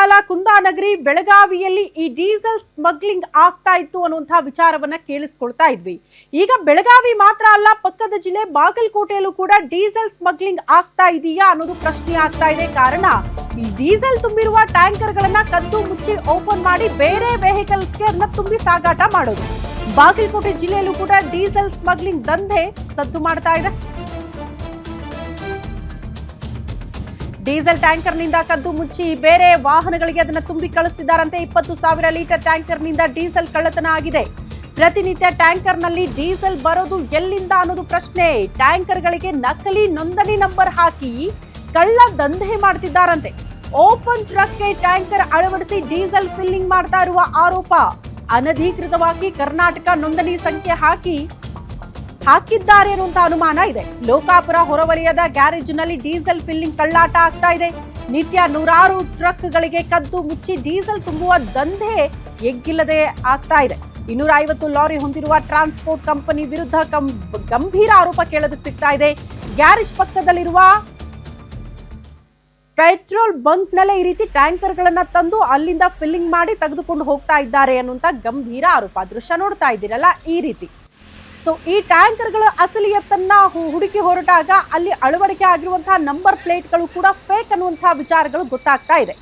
ಕಾಲ ಕುಂದಾನಗರಿ ಬೆಳಗಾವಿಯಲ್ಲಿ ಈ ಡೀಸೆಲ್ ಸ್ಮಗ್ಲಿಂಗ್ ಆಗ್ತಾ ಇತ್ತು ಅನ್ನುವಂತಹ ವಿಚಾರವನ್ನ ಕೇಳಿಸ್ಕೊಳ್ತಾ ಇದ್ವಿ. ಈಗ ಬೆಳಗಾವಿ ಮಾತ್ರ ಅಲ್ಲ, ಪಕ್ಕದ ಜಿಲ್ಲೆ ಬಾಗಲಕೋಟೆಯಲ್ಲೂ ಕೂಡ ಡೀಸೆಲ್ ಸ್ಮಗ್ಲಿಂಗ್ ಆಗ್ತಾ ಇದೆಯಾ ಅನ್ನೋದು ಪ್ರಶ್ನೆ ಆಗ್ತಾ ಇದೆ. ಕಾರಣ ಈ ಡೀಸೆಲ್ ತುಂಬಿರುವ ಟ್ಯಾಂಕರ್ ಗಳನ್ನ ಕದ್ದು ಮುಚ್ಚಿ ಓಪನ್ ಮಾಡಿ ಬೇರೆ ವೆಹಿಕಲ್ಸ್ಗೆ ಅದನ್ನ ತುಂಬಿ ಸಾಗಾಟ ಮಾಡೋದು. ಬಾಗಲಕೋಟೆ ಜಿಲ್ಲೆಯಲ್ಲೂ ಕೂಡ ಡೀಸೆಲ್ ಸ್ಮಗ್ಲಿಂಗ್ ದಂಧೆ ಸದ್ದು ಮಾಡ್ತಾ ಇದೆ. ಡೀಸೆಲ್ ಟ್ಯಾಂಕರ್ ನಿಂದ ಕದ್ದು ಮುಚ್ಚಿ ಬೇರೆ ವಾಹನಗಳಿಗೆ ಅದನ್ನ ತುಂಬಿ ಕಳಿಸ್ತಿದ್ದಾರಂತೆ. 20,000 ಲೀಟರ್ ಟ್ಯಾಂಕರ್ ನಿಂದ ಡೀಸೆಲ್ ಕಳ್ಳತನ ಆಗಿದೆ. ಪ್ರತಿನಿತ್ಯ ಟ್ಯಾಂಕರ್ ನಲ್ಲಿ ಡೀಸೆಲ್ ಬರೋದು ಎಲ್ಲಿಂದ ಅನ್ನೋದು ಪ್ರಶ್ನೆ. ಟ್ಯಾಂಕರ್ ಗಳಿಗೆ ನಕಲಿ ನೋಂದಣಿ ನಂಬರ್ ಹಾಕಿ ಕಳ್ಳ ದಂಧೆ ಮಾಡ್ತಿದ್ದಾರಂತೆ. ಓಪನ್ ಟ್ರಕ್ಗೆ ಟ್ಯಾಂಕರ್ ಅಳವಡಿಸಿ ಡೀಸೆಲ್ ಫಿಲ್ಲಿಂಗ್ ಮಾಡ್ತಾ ಇರುವ ಆರೋಪ. ಅನಧಿಕೃತವಾಗಿ ಕರ್ನಾಟಕ ನೋಂದಣಿ ಸಂಖ್ಯೆ ಹಾಕಿದ್ದಾರೆ ಅನ್ನುವಂತ ಅನುಮಾನ ಇದೆ. ಲೋಕಾಪುರ ಹೊರವಲಯದ ಗ್ಯಾರೇಜ್ ನಲ್ಲಿ ಡೀಸೆಲ್ ಫಿಲ್ಲಿಂಗ್ ಕಳ್ಳಾಟ ಆಗ್ತಾ ಇದೆ. ನಿತ್ಯ ನೂರಾರು ಟ್ರಕ್ ಗಳಿಗೆ ಕದ್ದು ಮುಚ್ಚಿ ಡೀಸೆಲ್ ತುಂಬುವ ದಂಧೆ ಎಗ್ಗಿಲ್ಲದೆ ಆಗ್ತಾ ಇದೆ. 250 ಲಾರಿ ಹೊಂದಿರುವ ಟ್ರಾನ್ಸ್ಪೋರ್ಟ್ ಕಂಪನಿ ವಿರುದ್ಧ ಗಂಭೀರ ಆರೋಪ ಕೇಳೋದಕ್ಕೆ ಸಿಗ್ತಾ ಇದೆ. ಗ್ಯಾರೇಜ್ ಪಕ್ಕದಲ್ಲಿರುವ ಪೆಟ್ರೋಲ್ ಬಂಕ್ ನಲ್ಲೇ ಈ ರೀತಿ ಟ್ಯಾಂಕರ್ ಗಳನ್ನ ತಂದು ಅಲ್ಲಿಂದ ಫಿಲ್ಲಿಂಗ್ ಮಾಡಿ ತೆಗೆದುಕೊಂಡು ಹೋಗ್ತಾ ಇದ್ದಾರೆ ಅನ್ನುವಂತ ಗಂಭೀರ ಆರೋಪ. ದೃಶ್ಯ ನೋಡ್ತಾ ಇದ್ದೀರಲ್ಲ ಈ ರೀತಿ. ಸೊ ಈ ಟ್ಯಾಂಕರ್ಗಳ ಅಸಲಿಯತ್ತನ್ನ ಹುಡುಕಿ ಹೊರಟಾಗ ಅಲ್ಲಿ ಅಳವಡಿಕೆ ಆಗಿರುವಂತಹ ನಂಬರ್ ಪ್ಲೇಟ್ಗಳು ಕೂಡ ಫೇಕ್ ಅನ್ನುವಂತಹ ವಿಚಾರಗಳು ಗೊತ್ತಾಗ್ತಾ ಇದೆ.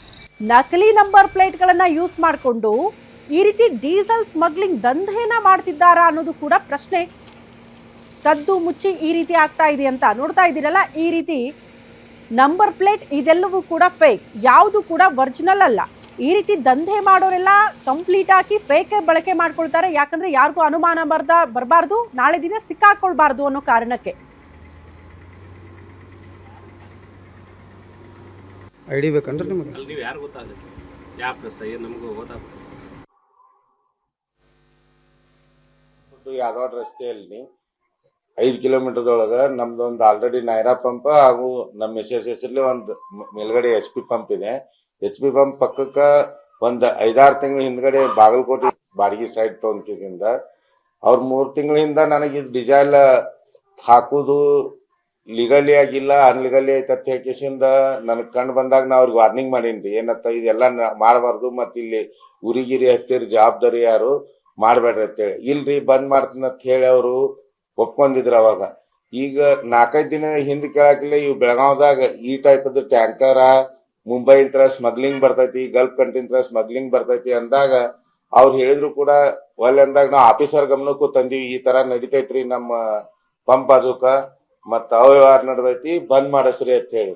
ನಕಲಿ ನಂಬರ್ ಪ್ಲೇಟ್ಗಳನ್ನ ಯೂಸ್ ಮಾಡಿಕೊಂಡು ಈ ರೀತಿ ಡೀಸೆಲ್ ಸ್ಮಗ್ಲಿಂಗ್ ದಂಧೆನ ಮಾಡ್ತಿದ್ದಾರಾ ಅನ್ನೋದು ಕೂಡ ಪ್ರಶ್ನೆ. ಕದ್ದು ಮುಚ್ಚಿ ಈ ರೀತಿ ಆಗ್ತಾ ಇದೆ ಅಂತ ನೋಡ್ತಾ ಇದ್ದೀರಲ್ಲ ಈ ರೀತಿ. ನಂಬರ್ ಪ್ಲೇಟ್ ಇದೆಲ್ಲವೂ ಕೂಡ ಫೇಕ್, ಯಾವುದು ಕೂಡ ಒರಿಜಿನಲ್ ಅಲ್ಲ. ಈ ರೀತಿ ದಂಧೆ ಮಾಡೋರೆಲ್ಲ ಕಂಪ್ಲೀಟ್ ಆಗಿ ಫೇಕ್ ಬಳಕೆ ಮಾಡ್ಕೊಳ್ತಾರೆ. ಯಾಕಂದ್ರೆ ಯಾರಿಗೂ ಅನುಮಾನ ಬರಬಾರ್ದು, ನಾಳೆ ದಿನ ಸಿಕ್ಕಾಕೊಳ್ಬಾರ್ದು ಅನ್ನೋ ಕಾರಣಕ್ಕೆ. ಐಡಿ ಬೇಕಂದ್ರೆ ನಿಮಗೆ ನೀವು ಯಾರು ಗೊತ್ತಾಗುತ್ತೆ ಯಾವ ಪ್ರಶ್ನೆ ನಮಗೂ ಗೊತ್ತಾಗುತ್ತೆ. ಯಾದವಾಡ ರಸ್ತೆಯಲ್ಲಿ 5 ಕಿಲೋಮೀಟರ್ದೊಳಗೆ ನಮ್ದೊಂದು ಆಲ್ರೆಡಿ ನೈರಾ ಪಂಪ್ ಹಾಗೂ ನಮ್ಮ ಹೆಸರಲ್ಲಿ ಒಂದು ಮೇಲ್ಗಡೆ HP ಪಂಪ್ ಇದೆ. HP ಪಂಪ್ ಪಕ್ಕಕ್ಕ ಒಂದ್ 5-6 ತಿಂಗಳ ಹಿಂದ್ಗಡೆ ಬಾಗಲಕೋಟೆ ಬಾಡಿಗೆ ಸೈಡ್ ತೊಗೊಂಡ್ಕಿಸಿಂದ ಅವ್ರ 3 ತಿಂಗಳಿಂದ ನನಗೆ ಡಿಸೈಲ್ ಹಾಕುದು ಲೀಗಲಿ ಆಗಿಲ್ಲ, ಅನ್ಲೀಗಲಿ ಐತೆ ಅಂತ ಹೇಳಿಸಿಂದ ನನಗೆ ಕಂಡು ಬಂದಾಗ ನಾ ಅವ್ರಿಗೆ ವಾರ್ನಿಂಗ್ ಮಾಡೀನ್ರಿ. ಏನತ್ತ ಇದೆಲ್ಲ ಮಾಡಬಾರ್ದು, ಮತ್ತೆ ಇಲ್ಲಿ ಉರಿಗಿರಿ ಹತ್ತಿರ ಜವಾಬ್ದಾರಿ ಯಾರು ಮಾಡ್ಬೇಡ್ರಿ ಅಂತೇಳಿ. ಇಲ್ರಿ ಬಂದ್ ಮಾಡ್ತೀನಿ ಅಂತ ಹೇಳಿ ಅವರು ಒಪ್ಕೊಂಡಿದ್ರು. ಅವಾಗ ಈಗ 4-5 ದಿನ ಹಿಂದೆ ಕೇಳಾಕಿಲ್ಲ ಇವ್ ಬೆಳಗಾವದಾಗ ಈ ಟೈಪ್ ಟ್ಯಾಂಕರ ಮುಂಬೈ ಇಂತ್ರ ಸ್ಮಗ್ಲಿಂಗ್ ಬರ್ತೈತಿ, ಗಲ್ಫ್ ಕಂಟ್ರಿ ಸ್ಮಗ್ಲಿಂಗ್ ಬರ್ತೈತಿ ಅಂದಾಗ ಅವ್ರು ಹೇಳಿದ್ರು ಕೂಡ ಒಳ್ಳೆ ಅಂದಾಗ ನಾವು ಆಫೀಸರ್ ಗಮನಕ್ಕೂ ತಂದಿವಿ. ಈ ತರ ನಡಿತೈತ್ರಿ ನಮ್ಮ ಪಂಪ್ ಬಾಜುಕ ಮತ್ತ ಅವ್ಯವಹಾರ ನಡ್ದೈತಿ, ಬಂದ್ ಮಾಡಸ್ರಿ ಅಂತ ಹೇಳಿ.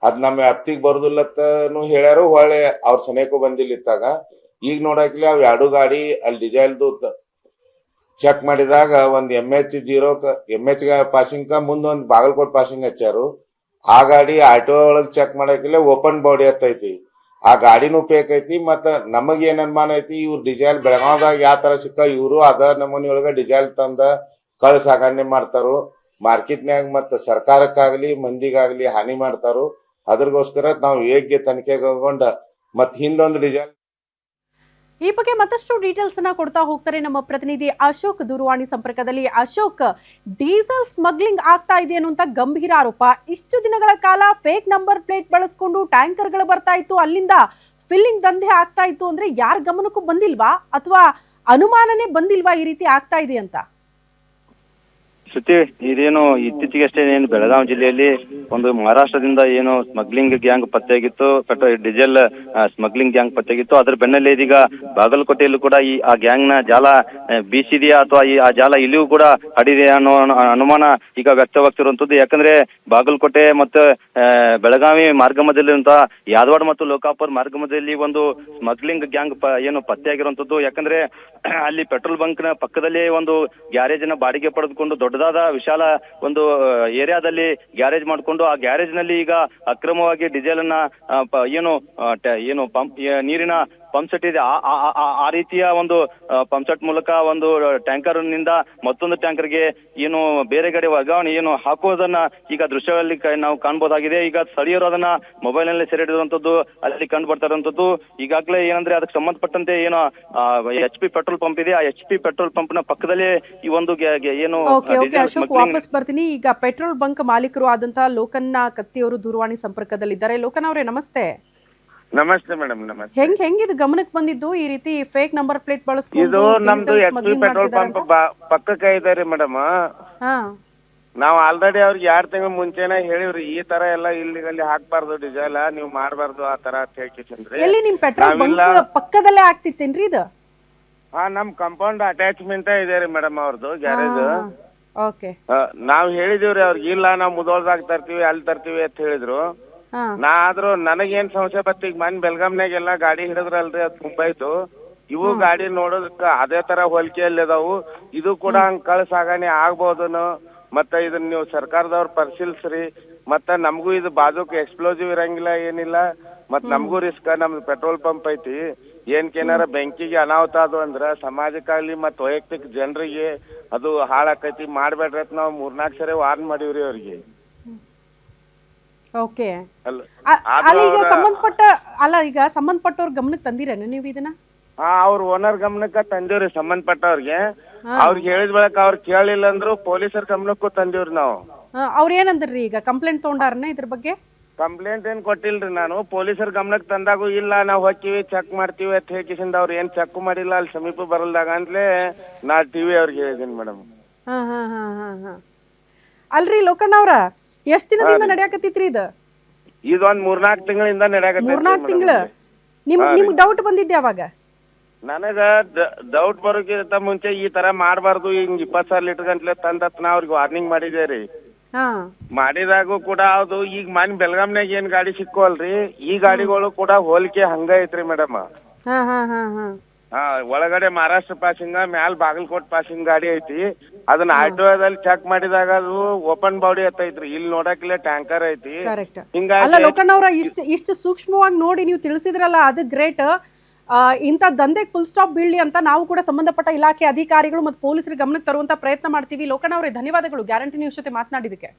ಅದ್ ನಮ್ಮ ಅತ್ತಿಗೆ ಬರುದಿಲ್ಲತ್ತನು ಹೇಳ್ಯಾರು. ಹೊಳ್ಳೆ ಅವ್ರ ಸನೇಕೂ ಬಂದಿಲ್ಲ ಇತ್ತಾಗ. ಈಗ ನೋಡಾಕಿಲ್ಲ ಅವ್ 2 ಗಾಡಿ ಅಲ್ಲಿ ಡಿಸೈಲ್ದು ಚೆಕ್ ಮಾಡಿದಾಗ ಒಂದ್ MH ಪಾಸಿಂಗ್ ಮುಂದ್ ಒಂದ್ ಬಾಗಲಕೋಟ್ ಪಾಸಿಂಗ್ ಹಚ್ಚಾರು. ಆ ಗಾಡಿ ಆಟೋ ಒಳಗ್ ಚೆಕ್ ಮಾಡಾಕಿಲ್ಲ ಓಪನ್ ಬಾಡಿ ಹತ್ತೈತಿ. ಆ ಗಾಡಿನೂ ಫೇಕ್ ಐತಿ. ಮತ್ತ ನಮಗ್ ಏನ್ ಅನುಮಾನ ಐತಿ, ಇವ್ರ ಡಿಸೈಲ್ ಬೆಳಗಾವದಾಗ ಯಾವ ತರ ಸಿಕ್ಕ ಇವ್ರು ಅದ ನಮೂನಿ ಒಳಗ ಡಿಸೈಲ್ ತಂದ ಕಳ್ ಸಾಗಣೆ ಮಾಡ್ತಾರು. ಮಾರ್ಕೆಟ್ನ್ಯಾಗ ಮತ್ತ ಸರ್ಕಾರಕ್ಕಾಗ್ಲಿ ಮಂದಿಗಾಗ್ಲಿ ಹಾನಿ ಮಾಡ್ತಾರು. ಅದ್ರಗೋಸ್ಕರ ನಾವು ಹೇಗೆ ತನಿಖೆಗೊಂಡ ಮತ್ ಹಿಂದೊಂದು ಡಿಸೈಲ್. ಈ ಬಗ್ಗೆ ಮತ್ತಷ್ಟು ಡೀಟೇಲ್ಸ್ ಅನ್ನ ಕೊಡ್ತಾ ಹೋಗ್ತಾರೆ ನಮ್ಮ ಪ್ರತಿನಿಧಿ ಅಶೋಕ್ ದೂರವಾಣಿ ಸಂಪರ್ಕದಲ್ಲಿ. ಅಶೋಕ್, ಡೀಸೆಲ್ ಸ್ಮಗ್ಲಿಂಗ್ ಆಗ್ತಾ ಇದೆ ಅನ್ನುವಂತ ಗಂಭೀರ ಆರೋಪ. ಇಷ್ಟು ದಿನಗಳ ಕಾಲ ಫೇಕ್ ನಂಬರ್ ಪ್ಲೇಟ್ ಬಳಸ್ಕೊಂಡು ಟ್ಯಾಂಕರ್ಗಳು ಬರ್ತಾ ಇತ್ತು, ಅಲ್ಲಿಂದ ಫಿಲ್ಲಿಂಗ್ ದಂಧೆ ಆಗ್ತಾ ಇತ್ತು ಅಂದ್ರೆ ಯಾರ ಗಮನಕ್ಕೂ ಬಂದಿಲ್ವಾ ಅಥವಾ ಅನುಮಾನನೇ ಬಂದಿಲ್ವಾ ಈ ರೀತಿ ಆಗ್ತಾ ಇದೆ ಅಂತ? ಶ್ರುತಿ, ಇದೇನು ಇತ್ತೀಚೆಗಷ್ಟೇ ಏನು ಬೆಳಗಾವಿ ಜಿಲ್ಲೆಯಲ್ಲಿ ಒಂದು ಮಹಾರಾಷ್ಟ್ರದಿಂದ ಏನು ಸ್ಮಗ್ಲಿಂಗ್ ಗ್ಯಾಂಗ್ ಪತ್ತೆಯಾಗಿತ್ತು, ಡೀಸೆಲ್ ಸ್ಮಗ್ಲಿಂಗ್ ಗ್ಯಾಂಗ್ ಪತ್ತೆಯಾಗಿತ್ತು. ಅದ್ರ ಬೆನ್ನಲ್ಲೇ ಇದೀಗ ಬಾಗಲಕೋಟೆಯಲ್ಲೂ ಕೂಡ ಆ ಗ್ಯಾಂಗ್ ನ ಜಾಲ ಬೀಸಿದೆಯಾ ಅಥವಾ ಆ ಜಾಲ ಇಲ್ಲಿಯೂ ಕೂಡ ಹಡಿದೆ ಅನ್ನೋ ಅನುಮಾನ ಈಗ ವ್ಯಕ್ತವಾಗ್ತಿರುವಂತದ್ದು. ಯಾಕಂದ್ರೆ ಬಾಗಲಕೋಟೆ ಮತ್ತು ಬೆಳಗಾವಿ ಮಾರ್ಗಮಧ್ಯಲ್ಲಿರುವಂತಹ ಯಾದವಾಡ ಮತ್ತು ಲೋಕಾಪುರ ಮಾರ್ಗಮಧ್ಯದಲ್ಲಿ ಒಂದು ಸ್ಮಗ್ಲಿಂಗ್ ಗ್ಯಾಂಗ್ ಏನು ಪತ್ತೆಯಾಗಿರುವಂತದ್ದು. ಯಾಕಂದ್ರೆ ಅಲ್ಲಿ ಪೆಟ್ರೋಲ್ ಬಂಕ್ ನ ಪಕ್ಕದಲ್ಲೇ ಒಂದು ಗ್ಯಾರೇಜ್ ನ ಬಾಡಿಗೆ ಪಡೆದುಕೊಂಡು ದೊಡ್ಡದಾದ ವಿಶಾಲ ಒಂದು ಏರಿಯಾದಲ್ಲಿ ಗ್ಯಾರೇಜ್ ಮಾಡಿಕೊಂಡು ಆ ಗ್ಯಾರೇಜ್ ನಲ್ಲಿ ಈಗ ಅಕ್ರಮವಾಗಿ ಡೀಸೆಲ್ ಅನ್ನ ಏನು ಪಂಪ್ ನೀರಿನ ಪಂಪ್ ಸೆಟ್ ಇದೆ ಆ ರೀತಿಯ ಒಂದು ಪಂಪ್ ಸೆಟ್ ಮೂಲಕ ಒಂದು ಟ್ಯಾಂಕರ್ ನಿಂದ ಮತ್ತೊಂದು ಟ್ಯಾಂಕರ್ಗೆ ಏನು ಬೇರೆ ಕಡೆ ವರ್ಗಾವಣೆ ಏನು ಹಾಕುವುದನ್ನ ಈಗ ದೃಶ್ಯಗಳಲ್ಲಿ ನಾವು ಕಾಣಬಹುದಾಗಿದೆ. ಈಗ ಸ್ಥಳೀಯರು ಅದನ್ನ ಮೊಬೈಲ್ ನಲ್ಲಿ ಸೆರೆ ಹಿಡಿದಂತದ್ದು ಅಲ್ಲಿ ಕಂಡು ಬರ್ತಾ ಇರುವಂತದ್ದು. ಈಗಾಗಲೇ ಏನಂದ್ರೆ ಅದಕ್ಕೆ ಸಂಬಂಧಪಟ್ಟಂತೆ ಏನು HP ಪೆಟ್ರೋಲ್ ಪಂಪ್ ಇದೆ, ಆ HP ಪೆಟ್ರೋಲ್ ಪಂಪ್ ನ ಪಕ್ಕದಲ್ಲೇ ಈ ಒಂದು ಏನು ಅಶೋಕ್, ವಾಪಸ್ ಬರ್ತೀನಿ. ಈಗ ಪೆಟ್ರೋಲ್ ಬಂಕ್ ಮಾಲೀಕರು ಆದಂತಹ ಲೋಕನ್ನ ಕತ್ತಿ ಅವರು ದೂರವಾಣಿ ಸಂಪರ್ಕದಲ್ಲಿದ್ದಾರೆ. ಲೋಕನ್ ಅವರೇ, ನಮಸ್ತೆ. ನಮಸ್ತೆ ಮೇಡಮ್, ನಮಸ್ತೆ. ಹೆಂಗ್ ಇದು ಗಮನಕ್ಕೆ ಬಂದಿದ್ದು ಈ ರೀತಿ ಫೇಕ್ ನಂಬರ್ ಪ್ಲೇಟ್ ಇದು ಬಳಸ್ಕೊಂಡು ನಮ್ದು diesel H P smuggling petrol ಮಾಡ್ತಿದಾರೆ ಪಂಪ್ ಅಂತ? ಪಕ್ಕಕ್ಕೆ ಇದಾರೆ ಮೇಡಮ್. ಹಾ ನಾವು ಆಲ್ರೆಡಿ ಅವ್ರಿಗೆ 2 ತಿಂಗಳ ಮುಂಚೆನೆ ಹೇಳಿವ್ರಿ, ಈ ತರ ಎಲ್ಲ ಇಲ್ಲಿ ಹಾಕ್ಬಾರ್ದು ಡೀಸೆಲ್, ನೀವು ಮಾಡಬಾರ್ದು ಆ ತರ ಅಂತ ಹೇಳ್ಕಿಸಂದ್ರಿ. ಎಲ್ಲಿ ನಿಮ್ ಪೆಟ್ರೋಲ್ ಬಂಕ್ ನಾವೆಲ್ಲ- ಪಕ್ಕದಲ್ಲೇ ಆಗ್ತಿತ್ತೇನ್ರಿ ಇದು? ಹಾ, ನಮ್ ಕಾಂಪೌಂಡ್ ಅಟ್ಯಾಚ್ಮೆಂಟ್ ಇದೆ ರೀ ಮೇಡಮ್ ಅವ್ರದ್ದು ಗ್ಯಾರೇಜ್. ಓಕೆ. ನಾವ್ ಹೇಳಿದೀವ್ರಿ ಅವ್ರಿಗೆ, ಇಲ್ಲ ನಾವು ಮುದೋಳ್ದಾಗ ತರ್ತೀವಿ ಅಲ್ಲಿ ತರ್ತೀವಿ ಅಂತ ಹೇಳಿದ್ರು. ಹಾ ಆದ್ರೂ ನನಗೇನ್ ಸಂಶಯ ಬತ್ತ, ಈಗ ಮನ್ ಬೆಲ್ಗಾಮ್ನಾಗೆಲ್ಲ ಗಾಡಿ ಹಿಡಿದ್ರಲ್ರಿ, ಅದು ತುಂಬಾಯ್ತು. ಇವು ಗಾಡಿ ನೋಡೋದಕ್ಕ ಅದೇ ತರ ಹೋಲಿಕೆಯಲ್ಲಿ ಅದಾವು. ಇದು ಕೂಡ ಹಂಗ್ ಸಾಗಣೆ ಆಗ್ಬೋದನು. ಮತ್ತೆ ಇದನ್ನ ನೀವು ಸರ್ಕಾರದವ್ರು ಪರಿಶೀಲಿಸ್ರಿ. ಮತ್ತೆ ನಮಗೂ ಇದು ಬಾಜುಕ್ ಎಕ್ಸ್ಪ್ಲೋಸಿವ್ ಇರಂಗಿಲ್ಲ, ಏನಿಲ್ಲ. ಮತ್ ನಮಗೂ ರಿಸ್ಕ್, ನಮ್ದು ಪೆಟ್ರೋಲ್ ಪಂಪ್ ಐತಿ. ಏನಾರ ಬೆಂಕಿಗೆ ಅನಾಹುತ ಅದು ಅಂದ್ರ ಸಮಾಜಕ್ಕಾಗ್ಲಿ ಮತ್ ವೈಯಕ್ತಿಕ ಜನರಿಗೆ ಅದು ಹಾಳಾಕೈತಿ, ಮಾಡ್ಬೇಡ್ರಿ ಅಂತ ನಾವು 3-4 ಸರಿ ವಾರ್ನ್ ಮಾಡಿವ್ರಿ ಅವ್ರಿಗೆ. ಓಕೆ. ಅಲ್ಲ ಅಲ್ಲ ಈಗ ಸಂಬಂಧಪಟ್ಟವ್ರ ಗಮನಕ್ಕೆ ತಂದಿರೇನು ನೀವು ಇದನ್ನ? ಹಾ, ಅವ್ರ ಓನರ್ ಗಮನಕ್ಕ ತಂದಿವ್ರಿ, ಸಂಬಂಧಪಟ್ಟವ್ರಿಗೆ. ಅವ್ರಿಗೆ ಹೇಳಿದ ಬಳಕ ಅವ್ರು ಕೇಳಿಲ್ಲ ಅಂದ್ರು ಪೊಲೀಸರ ಗಮನಕ್ಕೂ ತಂದಿವ್ರಿ ನಾವು. ಅವ್ರ ಏನಂದ್ರಿ ಈಗ? ಕಂಪ್ಲೇಂಟ್ ತಗೊಂಡಾರನ ಇದ್ರ ಬಗ್ಗೆ? ಕಂಪ್ಲೇಂಟ್ ಏನ್ ಕೊಟ್ಟಿಲ್ರಿ ನಾನು. ಪೊಲೀಸರ ಗಮನಕ್ಕೆ ತಂದಾಗೂ ಇಲ್ಲ ನಾವು ಹೋಗ್ತೀವಿ ಚೆಕ್ ಮಾಡ್ತೀವಿ ಅಂತ ಹೇಳಿಕಿಸಿಂದ ಅವ್ರು ಏನ್ ಚೆಕ್ ಮಾಡಿಲ್ಲ, ಅಲ್ಲಿ ಸಮೀಪ ಬರಲ್ದಾಗ ಅಂತಲೇ ನಾ ಟಿವಿ ಅವ್ರಿಗೆ ಹೇಳಿದೀನಿ ಮೇಡಮ್. ಅಲ್ರಿ ಲೋಕಣ್ಣ ಅವ್ರ, ಎಷ್ಟ್ ದಿನದಿಂದ ನಡೆಯಾಕತ್ತಿತ್ರಿ ಇದು? ಇದೊಂದ್ 3-4 ತಿಂಗಳಿಂದ ನಡೆಯಾಕತ್ತೈತಿ 3-4 ತಿಂಗಳು. ನಿಮ್ಗ್ ಡೌಟ್ ಬಂದಿದ್ದೆ ಯಾವಾಗ? ನನಗ ಡೌಟ್ ಬರೋಕ್ಕಿಂತ ಮುಂಚೆ ಈ ತರ ಮಾಡಬಾರ್ದು, ಹಿಂಗ್ 20 ಸಾವಿರ ಲೀಟರ್ ಗಂಟ್ಲೆ ತಂದತ್ ನಾ ಅವ್ರಿಗೆ ವಾರ್ನಿಂಗ್ ಮಾಡಿದ್ದೆ ರೀ. ಮಾಡಿದಾಗೂ ಕೂಡ ಅದು ಈಗ ಮನ್ ಬೆಲ್ಗಾಮ್ನಾಗ ಏನ್ ಗಾಡಿ ಸಿಕ್ಕವಲ್ರಿ, ಈ ಗಾಡಿಗಳು ಕೂಡ ಹೋಲಿಕೆ ಹಂಗ ಐತ್ರಿ ಮೇಡಮ್. ಒಳಗಡೆ ಮಹಾರಾಷ್ಟ್ರ ಪಾಸಿಂಗ್, ಮ್ಯಾಲ್ ಬಾಗಲಕೋಟ್ ಪಾಸಿಂಗ್ ಗಾಡಿ ಐತಿ. ಅದನ್ನ ಆಟೋದಲ್ಲಿ ಚೆಕ್ ಮಾಡಿದಾಗ ಅದು ಓಪನ್ ಬಾಡಿ ಐತ್ರಿ, ಇಲ್ಲಿ ನೋಡಕ್ಕಿಲ್ಲ ಟ್ಯಾಂಕರ್ ಐತಿ. ಅಲ್ಲ ಲೋಕಣ್ಣ ಅವ್ರ, ಇಷ್ಟು ಸೂಕ್ಷ್ಮವಾಗಿ ನೋಡಿ ನೀವು ತಿಳಿಸಿದ್ರಲ್ಲ, ಅದು ಗ್ರೇಟ್. ಇಂಥ ದಂಧೆಗೆ ಫುಲ್ ಸ್ಟಾಪ್ ಬೀಳಲಿ ಅಂತ ನಾವು ಕೂಡ ಸಂಬಂಧಪಟ್ಟ ಇಲಾಖೆ ಅಧಿಕಾರಿಗಳು ಮತ್ತು ಪೊಲೀಸರ ಗಮನಕ್ಕೆ ತರುವಂತ ಪ್ರಯತ್ನ ಮಾಡ್ತೀವಿ. ಲೋಕಣ್ಣ ಅವರೇ, ಧನ್ಯವಾದಗಳು ಗ್ಯಾರಂಟಿ ನ್ಯೂಸ್ ಜೊತೆ ಮಾತನಾಡಿದಕ್ಕೆ.